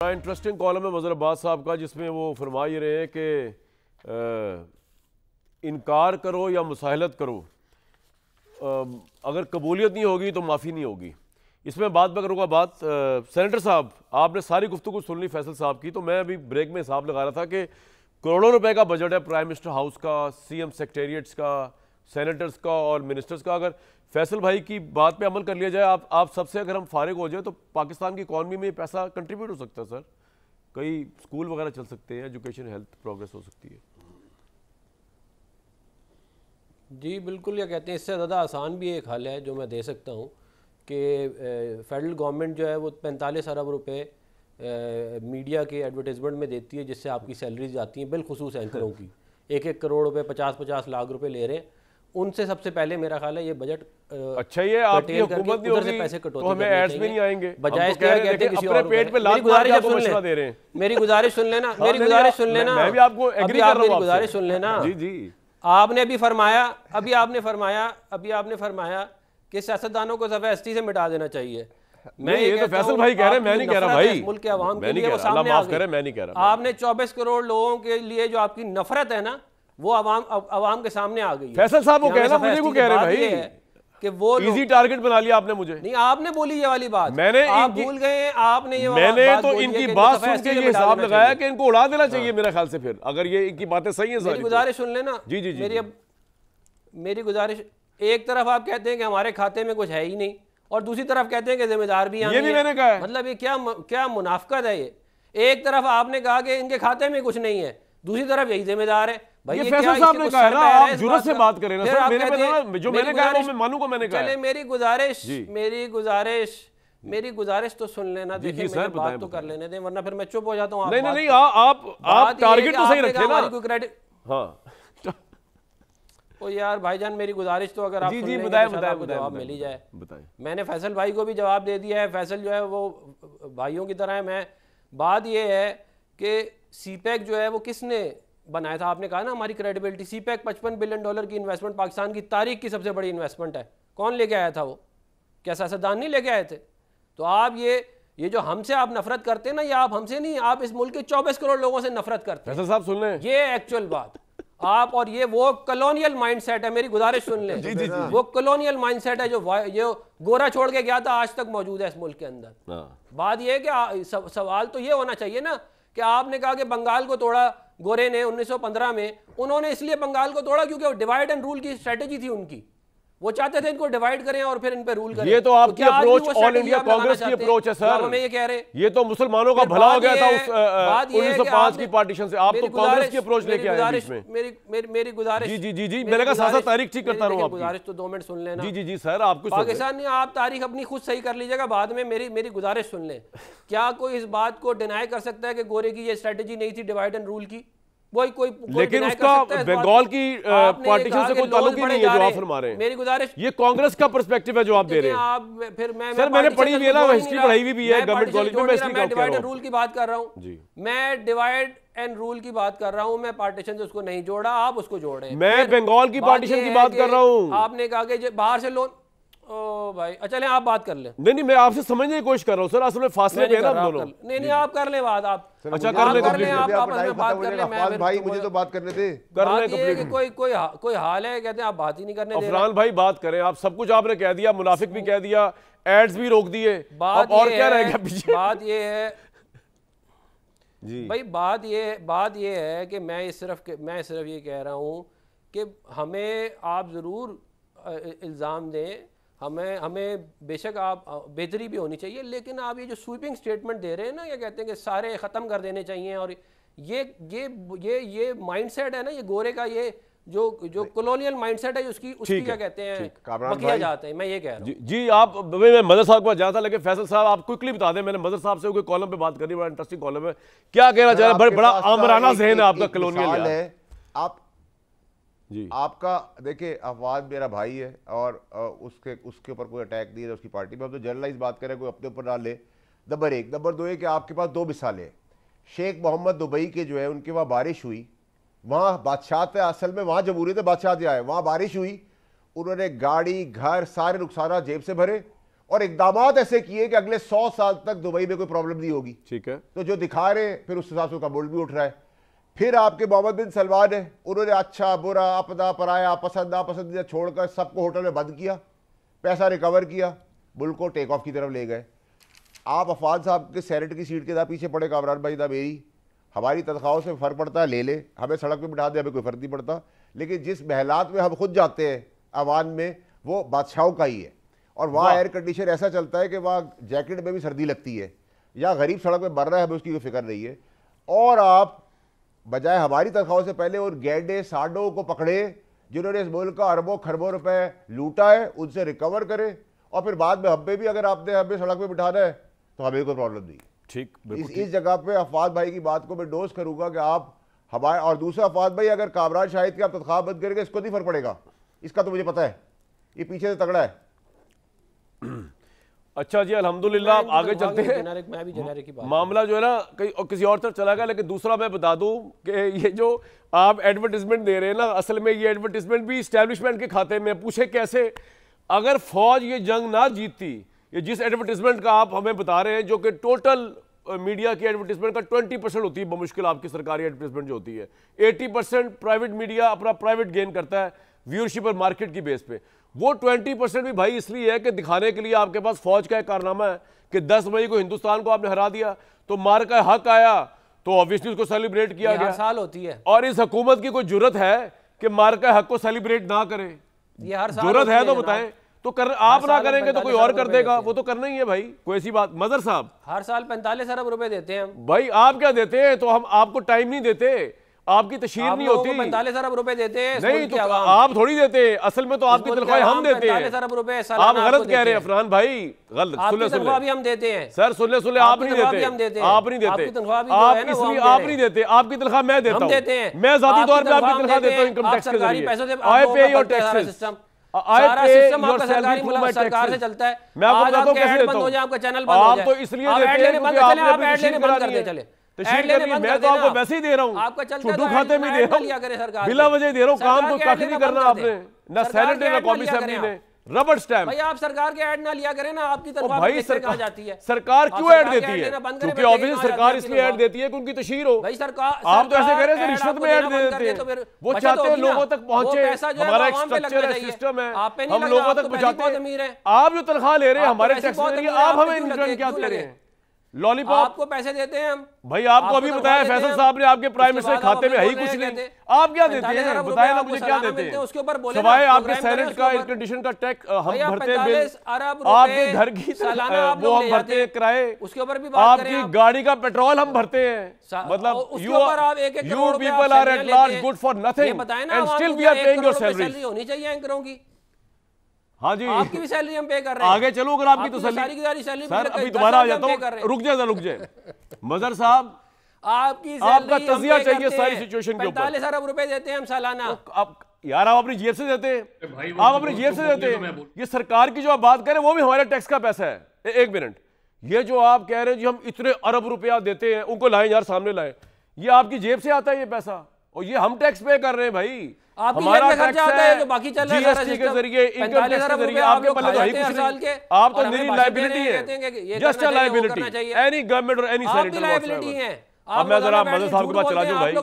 बड़ा interesting column है मज़हर अब्बास साहब का, जिसमें वो फरमा ही रहे हैं कि इनकार करो या मुसाहलत करो, अगर कबूलियत नहीं होगी तो माफ़ी नहीं होगी। इसमें बात मैं करूँगा सेनेटर साहब, आपने सारी गुफ्तगू सुन ली फैसल साहब की, तो मैं अभी ब्रेक में हिसाब लगा रहा था कि करोड़ों रुपए का बजट है प्राइम मिनिस्टर हाउस का, सीएम सेक्रेटेरिएट्स का, सेनेटर्स का और मिनिस्टर्स का। अगर फैसल भाई की बात पे अमल कर लिया जाए, आप सबसे अगर हम फारिग हो जाए तो पाकिस्तान की इकॉनमी में पैसा कंट्रीब्यूट हो सकता है सर। कई स्कूल वगैरह चल सकते हैं, एजुकेशन हेल्थ प्रोग्रेस हो सकती है। जी बिल्कुल, ये कहते हैं इससे ज़्यादा आसान भी एक हल है जो मैं दे सकता हूँ कि फेडरल गवर्नमेंट जो है वो 45 अरब रुपए मीडिया के एडवर्टाइजमेंट में देती है, जिससे आपकी सैलरीज आती हैं, बिलखुसूस एंकरों की 1-1 करोड़ रुपए 50-50 लाख रुपए ले रहे हैं। उनसे सबसे पहले मेरा ख्याल है ये बजट अच्छा, ये आपकी हुकूमत नहीं होगी पैसे तो हमें एड्स भी नहीं आएंगे। बजाय अपने पेट पे लात मार के आपको मशवरा दे रहे हैं। मेरी गुजारिश सुन लेना, मेरी गुजारिश सुन लेना, मैं भी आपको एग्री कर रहा हूं, गुजारिश सुन लेना। जी जी, आपने अभी आपने फरमाया कि सियासतदानों को सफे हस्ती से मिटा देना चाहिए। मैं ये तो फैसल भाई कह रहे हैं, मैं नहीं कह रहा भाई, मुल्क के अवाम के लिए वो अल्लाह सामने माफ करे, मैं नहीं कह रहा। आपने 24 करोड़ लोगों के लिए जो आपकी नफरत है ना, वो अवाम के सामने आ गई है। फैसल साहब वो कहना मुझे को कह रहे हैं भाई कि वो इजी टारगेट बना लिया आपने मुझे। नहीं, आपने बोली ये वाली बात, मैंने आप भूल गए। आपने ये मैंने तो इनकी बात सुन के ये हिसाब लगाया कि इनको उड़ा देना चाहिए मेरे ख्याल से। फिर अगर ये इनकी बातें सही है, मेरी गुजारिश सुन लेना। जी जी जी, मेरी गुजारिश, एक तरफ आप कहते हैं कि हमारे खाते में कुछ है ही नहीं और दूसरी तरफ कहते हैं कि जिम्मेदार भी ये भी मैंने कहा है। मतलब ये क्या मुनाफकत है ये। एक तरफ आपने कहा कि इनके खाते में कुछ नहीं है, दूसरी तरफ यही जिम्मेदार है। भाई ये फैसल साहब ने कहा है ना, आप जुर्रत से बात करें ना सर। मेरे पे जो मैंने कहा मैं मानूंगा, मैंने कहा। चले मेरी गुजारिश तो सुन लेना। देखिए मेरी बात तो कर लेने दें, वरना फिर मैं चुप हो जाता हूँ। नहीं, आप टारगेट तो सही रखे ना। हाँ ओ यार भाईजान, मेरी गुजारिश तो अगर आप जी सुन जी, लेंगे बताएं तो जवाब मिल ही जाए। बताएं। मैंने फैसल भाई को भी जवाब दे दिया है। फैसल जो है वो भाइयों की तरह है। मैं बात ये है कि सीपैक जो है वो किसने बनाया था? आपने कहा ना हमारी क्रेडिबिलिटी। सीपैक $55 बिलियन की इन्वेस्टमेंट पाकिस्तान की तारीख की सबसे बड़ी इन्वेस्टमेंट है। कौन लेके आया था वो? क्या सियासतदान नहीं लेके आए थे? तो आप ये जो हमसे आप नफरत करते हैं ना, ये आप हमसे नहीं, आप इस मुल्क के 24 करोड़ लोगों से नफरत करते हैं। साहब सुन लें, ये एक्चुअल बात आप, और ये वो कॉलोनियल माइंडसेट है। मेरी गुजारिश सुन लें। जी जी जी, वो कॉलोनियल माइंडसेट है जो गोरा छोड़ के गया था, आज तक मौजूद है इस मुल्क के अंदर। बात ये है कि सवाल तो ये होना चाहिए ना कि आपने कहा कि बंगाल को तोड़ा गोरे ने 1915 में। उन्होंने इसलिए बंगाल को तोड़ा क्योंकि डिवाइड एंड रूल की स्ट्रेटेजी थी उनकी। वो चाहते थे इनको डिवाइड करें और फिर इन पे रूल करें। ये तो आपकी अप्रोच ऑल इंडिया कांग्रेस की अप्रोच है सर। हमें ये कह रहे हैं ये तो मुसलमानों का भला हो गया था उस 1905 की पार्टीशन से। आप तो कांग्रेस की अप्रोच लेके आए बीच में। मेरी गुजारिश, जी जी जी जी, मैंने कहा सियासत तारीख ठीक करता रहूं। आपकी गुजारिश तो 2 मिनट सुन लेना। जी जी जी सर, आपको पाकिस्तान ने आप तारीख अपनी खुद सही कर लीजिएगा बाद में। मेरी गुजारिश सुन लें। क्या कोई इस बात को डिनाई कर सकता है कि गोरे की ये स्ट्रेटेजी नहीं थी डिवाइड एंड रूल की? लेकिन उसका बंगाल की पार्टीशन से कोई ताल्लुक ही नहीं है जो आप फरमा रहे हैं। मेरी गुजारिश, ये कांग्रेस का पर्सपेक्टिव है जो आप दे रहे हैं। फिर सर मैंने पढ़ी हुई है ना, हिस्ट्री पढ़ाई हुई भी है गवर्नमेंट कॉलेज में। मैं डिवाइड एंड रूल की बात कर रहा हूँ। मैं डिवाइड एंड रूल की बात कर रहा हूँ। मैं पार्टीशन से उसको नहीं जोड़ा, आप उसको जोड़ रहे हैं। मैं बंगाल की पार्टीशन की बात कर रहा हूँ। आपने कहा कि बाहर से लोन, ओ भाई चलें आप बात कर लें। नहीं, मैं आपसे समझने की कोशिश कर रहा हूँ सर। असल में फासले पे है ना दोनों। नहीं, आप कर लें बात। आप अच्छा कर लें, आप आपस में बात कर लें। मैं भाई मुझे तो बात करने दे। कोई हाल है, कहते हैं आप बात ही नहीं करने दे। अफरान भाई बात करें। आप सब कुछ आपने कह दिया, मुनाफिक भी कह दिया, एड्स भी रोक दिए, और क्या रहेगा पीछे? बात ये है जी भाई, बात ये है कि मैं सिर्फ ये कह रहा हूँ कि हमें आप जरूर इल्ज़ाम दें। हमें बेशक आप बेहतरी भी होनी चाहिए, लेकिन आप ये जो स्वीपिंग स्टेटमेंट दे रहे हैं ना, ये कहते हैं कि सारे ख़त्म कर देने चाहिए, और ये माइंडसेट है ना, ये गोरे का, ये जो कॉलोनियल माइंडसेट है उसकी क्या कहते हैं, बकिया जाता है। मैं ये कह रहा हूँ जी। आप मैं मदर साहब को जाता, लेकिन फैसल साहब आप क्विकली बता दें। मैंने मदर साहब से कोई कॉलम पे बात करनी, बड़ा इंटरेस्टिंग कॉलम है। क्या कहना चाह रहे हैं? बड़ा आमराना ज़हन है आपका कॉलोनियल है। आप जी आपका देखिए, अफवाद मेरा भाई है और उसके ऊपर कोई अटैक नहीं है उसकी पार्टी में। हम तो जनरलाइज बात करें, कोई अपने ऊपर ना ले। नंबर 1। नंबर 2 है कि आपके पास 2 मिसालें। शेख मोहम्मद दुबई के जो है उनके वहाँ बारिश हुई, वहाँ बादशाह थे असल में, वहाँ जमहूरियत बादशाह जो आए, वहाँ बारिश हुई, उन्होंने गाड़ी घर सारे नुकसान जेब से भरे और इकदाम ऐसे किए कि अगले 100 साल तक दुबई में कोई प्रॉब्लम नहीं होगी। ठीक है, तो जो दिखा रहे हैं फिर उस हिसाब से उसका मुल्क भी उठ रहा है। फिर आपके मोहम्मद बिन सलमान है, उन्होंने अच्छा बुरा अपना पराया पसंद नापसंदीदा छोड़कर सबको होटल में बंद किया, पैसा रिकवर किया, मुल्क को टेक ऑफ की तरफ ले गए। आप अफवान साहब के सेनेट की सीट के ना पीछे पड़े कामरान भाई ना मेरी, हमारी तनख्वाहों से फ़र्क पड़ता है, ले ले, हमें सड़क पे बिठा दे, हमें कोई फ़र्क नहीं पड़ता। लेकिन जिस महलात में हम खुद जाते हैं अवान में, वो बादशाहों का ही है। और वहाँ एयर कंडीशन ऐसा चलता है कि वहाँ जैकेट में भी सर्दी लगती है, या गरीब सड़क में मर रहा है, हमें उसकी कोई फिक्र नहीं है। और आप बजाय हमारी तनख्वाहों से पहले उन गैंडे सांडों को पकड़े जिन्होंने इस मुल्क का अरबों खरबों रुपए लूटा है, उनसे रिकवर करें, और फिर बाद में हम पे भी अगर आपने हमें सड़क पे बिठाना है तो हमें कोई प्रॉब्लम नहीं। ठीक, इस जगह पे अफवाद भाई की बात को मैं डोज करूंगा कि आप हमारे, और दूसरा अफवाद भाई अगर कामरान शाहिद की आप तनख्वाह बंद करेंगे इसको नहीं फर्क पड़ेगा, इसका तो मुझे पता है, ये पीछे से तगड़ा है। अच्छा जी, अल्हम्दुलिल्लाह। आगे चलते हैं, मैं भी जेनेरिक की बात, मामला जो है ना कहीं किसी और तरफ चला गया। लेकिन दूसरा मैं बता दूं कि ये जो आप एडवर्टिजमेंट दे रहे हैं ना, असल में ये एडवर्टिजमेंट भी इस्टेब्लिशमेंट के खाते में। पूछे कैसे? अगर फौज ये जंग ना जीतती, ये जिस एडवर्टिजमेंट का आप हमें बता रहे हैं, जो कि टोटल मीडिया की एडवर्टिजमेंट का 20% होती है बमुश्किल, आपकी सरकारी एडवर्टिजमेंट जो होती है 80% प्राइवेट मीडिया अपना प्राइवेट गेन करता है व्यूअरशिप और मार्केट की बेस पे। वो 20% भी भाई इसलिए है कि दिखाने के लिए आपके पास फौज का एक कारनामा है कि 10 मई को हिंदुस्तान को आपने हरा दिया, तो मार का हक आया, तो ऑब्वियसली उसको सेलिब्रेट किया गया। हर साल होती है। और इस हुकूमत की कोई जुर्रत है कि मार का हक को सेलिब्रेट ना करे? ये हर साल जुर्रत है तो बताएं। तो कर, आप ना करेंगे तो कोई और कर देगा, वो तो करना ही है भाई, कोई ऐसी बात। मजर साहब हर साल 45 अरब रुपए देते हैं हम। भाई आप क्या देते हैं? तो हम आपको टाइम नहीं देते, आपकी तशहीर नहीं होती। 45 अरब रुपए देते हैं नहीं, तो आप थोड़ी देते हैं, असल में तो आपकी तनख्वाह हम देते हैं। 45 अरब रुपए आप गलत कह रहे हैं अफरान भाई, गलत। आपकी तनख्वाह भी हम देते हैं सर, सुन ले, आप नहीं देते, आप नहीं देते, आप इसलिए आप नहीं देते, आपकी तनख्वाह मैं देता हूँ, मैं जाती तौर पर आपकी तनख्वाह देता हूँ इनकम टैक्स के जरिए। आई पे योर टैक्सेस, सारा सिस्टम आपका सरकार से चलता है। मैं आपको बताता हूं कैसे देता हूं। आपका चैनल बंद हो जाए, आप तो इसलिए देते हैं क्योंकि आप ऐड लेने बंद कर दे। चले मैं तो आपको वैसे ही दे रहा हूँ, आपका चलता छुट्टू खाते में दे रहा हूँ, बिला वजह दे रहा हूँ, काम तो कख नहीं करना आपने, ना सेनेट ने ना कौमी असेंबली ने। रबड़ स्टैम्प भाई, आप सरकार के ऐड ना लिया करें ना, आपकी तनख्वाह भाई कहाँ जाती है? सरकार क्यों ऐड देती है? क्योंकि ऑब्वियसली सरकार इसलिए ऐड देती है कि उनकी तशहीर हो। भाई सरकार, आप तो ऐसे कह रहे हैं रिश्वत में ऐड दे देते हैं, वो चाहते हैं लोगों तक पहुंचे, हमारा एक स्ट्रक्चर है, सिस्टम है, हम लोगों तक पहुंचाते हैं। आप जो तनख्वाह ले रहे हैं हमारे टैक्स के जरिए, आप हमें रिटर्न क्या दे रहे हैं? लॉलीपॉप आपको पैसे देते हैं हम भाई। आपको अभी बताया फैसल साहब ने, आपके प्राइम मिनिस्टर खाते में है ही कुछ नहीं। आप क्या देते हैं? बताया ना मुझे क्या देते हैं, उसके ऊपर बोले। सवाए आपके सेनेट का एयर कंडीशन का टैक्स हम भरते हैं, बिल आपके घर की वो हम भरते हैं, किराए, उसके ऊपर भी आपकी गाड़ी का पेट्रोल हम भरते हैं। मतलब you people are at large good for nothing and still we are paying your salary. होनी चाहिए एंकरों की। हाँ जी, आपकी भी सैलरी हम पे कर रहे हैं। आगे चलो, अगर आपकी तो सैलरी सर, अभी दोबारा आ जाता हूँ, रुक जाए मजर साहब, आपका तजिया चाहिए सारी सिचुएशन के ऊपर। 45 अरब रुपए देते हैं हम सालाना। आप यार, आप अपनी जेब से देते हैं, आप अपनी जेब से देते हैं। ये सरकार की जो आप बात करें वो भी हमारे टैक्स का पैसा है। एक मिनट, ये जो आप कह रहे हैं जी हम इतने अरब रुपया देते हैं, उनको लाएं यार, सामने लाएं, ये आपकी जेब से आता है ये पैसा, और ये हम टैक्स पे कर रहे हैं भाई। हमारा टैक्स है जो बाकी चल रहा है जीएसटी के जरिए, इनकम टैक्स के जरिए। आपके पल्ले तो है कुछ नहीं, आप तो मेरी लायबिलिटी है, just a liability, any government और एनी सेनेटर। अब मैं जरा मदद साहब के पास चला जाऊं भाई।